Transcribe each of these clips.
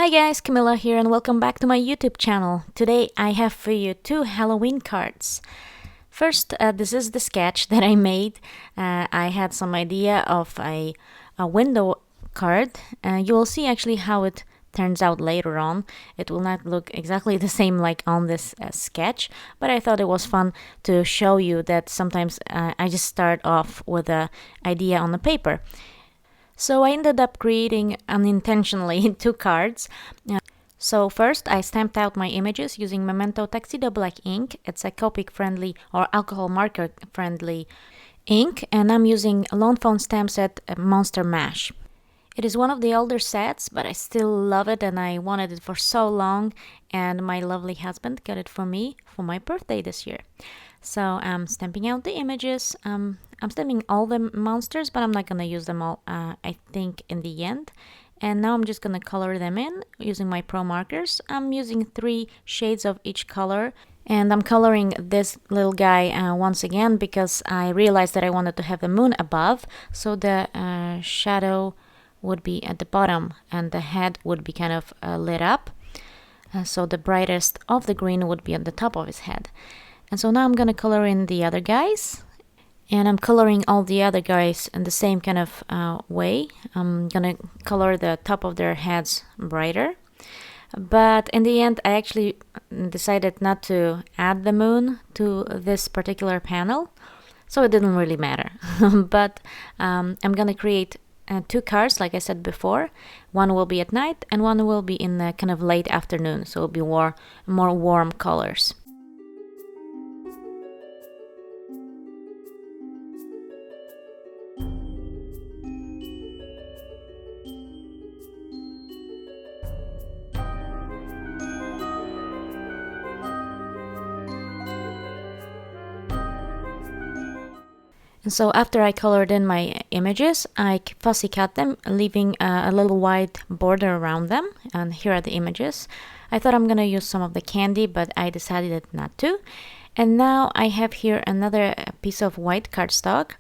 Hi guys, Camilla here and welcome back to my YouTube channel. Today I have for you two Halloween cards. First, this is the sketch that I made. I had some idea of a window card. You will see actually how it turns out later on. It will not look exactly the same like on this sketch, but I thought it was fun to show you that sometimes I just start off with an idea on the paper. So I ended up creating unintentionally two cards. So first I stamped out my images using Memento Tuxedo Black ink. It's a Copic friendly or alcohol marker friendly ink, and I'm using Lone Fawn stamp set Monster Mash. It is one of the older sets, but I still love it and I wanted it for so long, and my lovely husband got it for me for my birthday this year. So I'm stamping out the images. I'm stamping all the monsters, but I'm not going to use them all, I think, in the end. And now I'm just going to color them in using my Pro markers. I'm using 3 shades of each color. And I'm coloring this little guy once again because I realized that I wanted to have the moon above. So the shadow would be at the bottom and the head would be kind of lit up. So the brightest of the green would be at the top of his head. And so now I'm going to color in the other guys. And I'm coloring all the other guys in the same kind of way. I'm going to color the top of their heads brighter. But in the end, I actually decided not to add the moon to this particular panel. So it didn't really matter. But I'm going to create 2 cards, like I said before. One will be at night and one will be in the kind of late afternoon. So it'll be more warm colors. And so after I colored in my images, I fussy cut them, leaving a little white border around them. And here are the images. I thought I'm going to use some of the candy, but I decided not to. And now I have here another piece of white cardstock.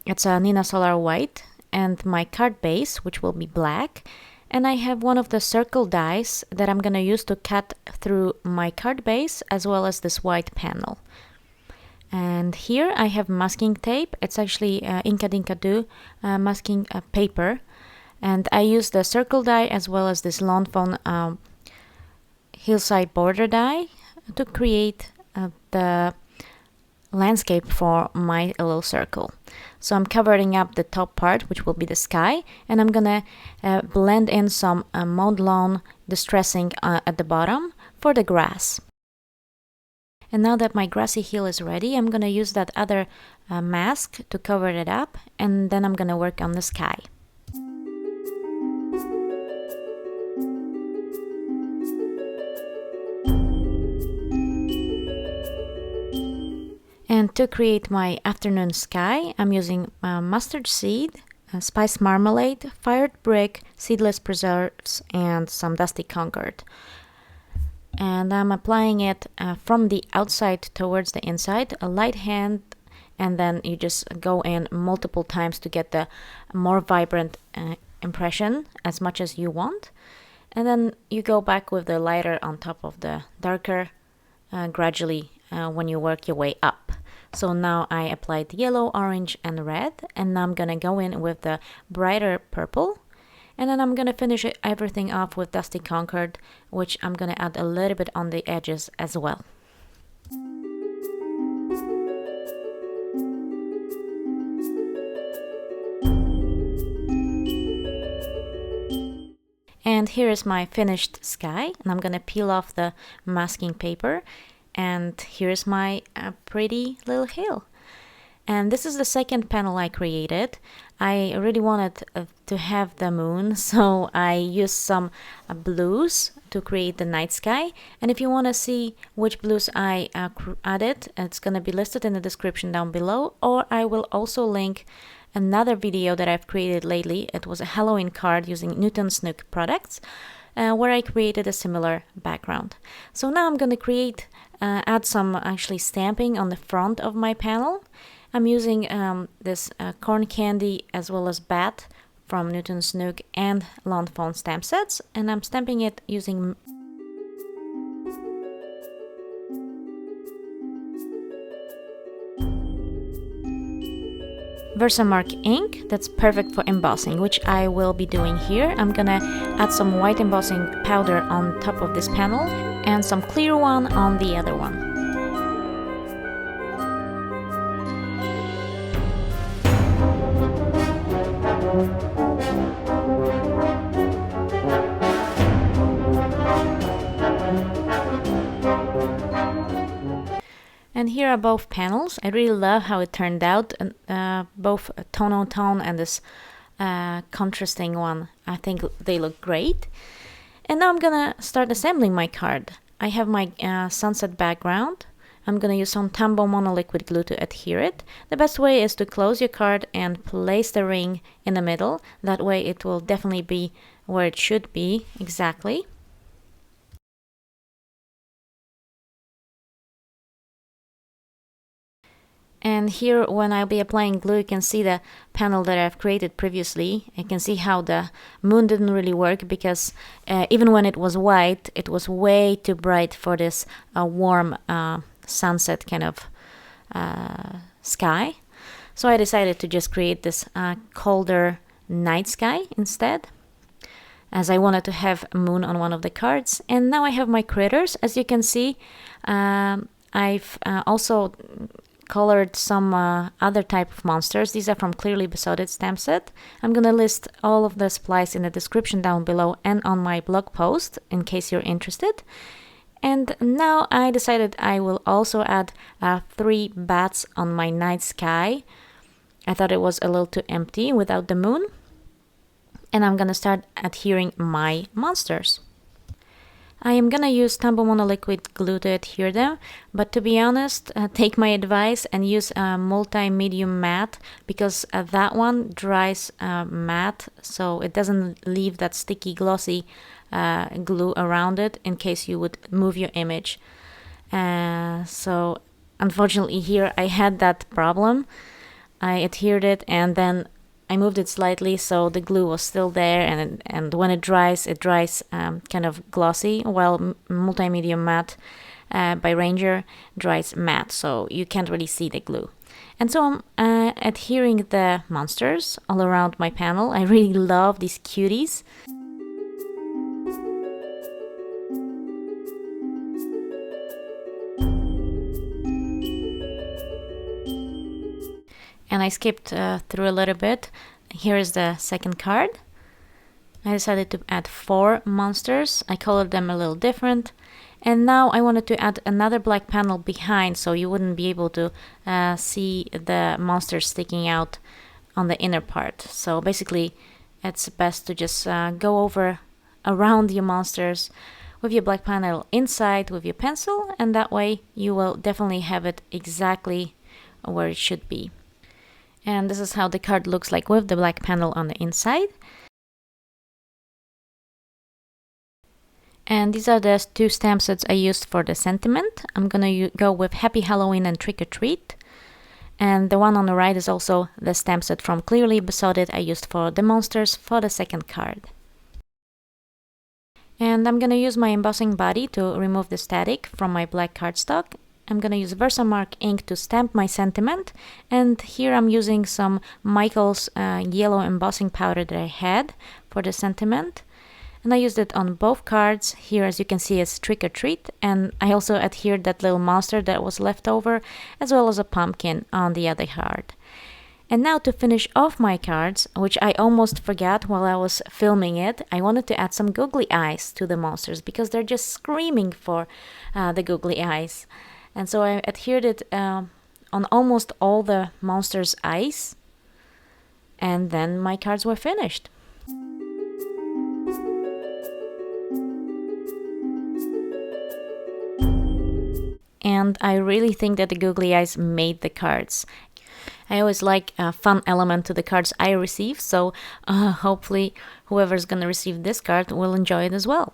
It's a Nina Solar white, and my card base, which will be black. And I have one of the circle dies that I'm going to use to cut through my card base as well as this white panel. And here I have masking tape. It's actually Inka Dinka Do masking paper. And I use the circle die as well as this Lone Fawn hillside border die to create the landscape for my little circle. So I'm covering up the top part, which will be the sky, and I'm gonna blend in some mowed lawn distressing at the bottom for the grass. And now that my grassy hill is ready, I'm gonna use that other mask to cover it up, and then I'm gonna work on the sky. And to create my afternoon sky, I'm using mustard seed, spice marmalade, fired brick, seedless preserves, and some dusty concord. And I'm applying it from the outside towards the inside, a light hand, and then you just go in multiple times to get the more vibrant impression as much as you want. And then you go back with the lighter on top of the darker gradually when you work your way up. So now I applied yellow, orange, and red, and now I'm gonna go in with the brighter purple. And then I'm going to finish everything off with Dusty Concord, which I'm going to add a little bit on the edges as well. And here is my finished sky, and I'm going to peel off the masking paper. And here's my pretty little hill. And this is the second panel I created. I really wanted to have the moon, so I used some blues to create the night sky. And if you want to see which blues I added, it's going to be listed in the description down below, or I will also link another video that I've created lately. It was a Halloween card using Newton Snook products, where I created a similar background. So now I'm going to add some actually stamping on the front of my panel. I'm using this corn candy as well as bat from Newton Snook and Lawn Fawn stamp sets, and I'm stamping it using Versamark ink. That's perfect for embossing, which I will be doing here. I'm gonna add some white embossing powder on top of this panel and some clear one on the other one. And here are both panels. I really love how it turned out, both tone on tone and this contrasting one. I think they look great. And now I'm gonna start assembling my card. I have my sunset background. I'm gonna use some Tombow monoliquid glue to adhere it. The best way is to close your card and place the ring in the middle. That way it will definitely be where it should be exactly. And here, when I'll be applying glue, you can see the panel that I've created previously. You can see how the moon didn't really work because even when it was white, it was way too bright for this warm sunset kind of sky. So I decided to just create this colder night sky instead, as I wanted to have a moon on one of the cards. And now I have my critters. As you can see, I've also colored some other type of monsters. These are from Clearly Besotted stamp set. I'm gonna list all of the supplies in the description down below and on my blog post in case you're interested. And now I decided I will also add 3 bats on my night sky. I thought it was a little too empty without the moon. And I'm gonna start adhering my monsters. I am gonna use Tombow monoliquid glue to adhere them, but to be honest, take my advice and use a multi-medium matte, because that one dries matte, so it doesn't leave that sticky glossy glue around it in case you would move your image. So unfortunately here I had that problem. I adhered it and then I moved it slightly, so the glue was still there, and when it dries kind of glossy, while multi-medium matte by Ranger dries matte, so you can't really see the glue. And so I'm adhering the monsters all around my panel. I really love these cuties. And I skipped through a little bit. Here is the second card. I decided to add 4 monsters. I colored them a little different. And now I wanted to add another black panel behind, so you wouldn't be able to see the monsters sticking out on the inner part. So basically it's best to just go over around your monsters with your black panel inside with your pencil, and that way you will definitely have it exactly where it should be. And this is how the card looks like with the black panel on the inside. And these are the 2 stamp sets I used for the sentiment. I'm gonna go with Happy Halloween and Trick or Treat. And the one on the right is also the stamp set from Clearly Besotted I used for the monsters for the second card. And I'm gonna use my embossing body to remove the static from my black cardstock. I'm gonna use Versamark ink to stamp my sentiment, and here I'm using some Michael's yellow embossing powder that I had for the sentiment, and I used it on both cards. Here, as you can see, it's Trick or Treat, and I also adhered that little monster that was left over, as well as a pumpkin on the other card. And now to finish off my cards, which I almost forgot while I was filming it, I wanted to add some googly eyes to the monsters because they're just screaming for the googly eyes. And so I adhered it on almost all the monsters' eyes, and then my cards were finished. And I really think that the googly eyes made the cards. I always like a fun element to the cards I receive, so hopefully whoever's gonna receive this card will enjoy it as well.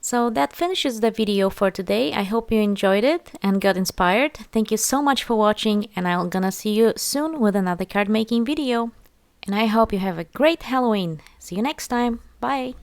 So that finishes the video for today. I hope you enjoyed it and got inspired. Thank you so much for watching, and I'm gonna see you soon with another card making video. And I hope you have a great Halloween. See you next time. Bye.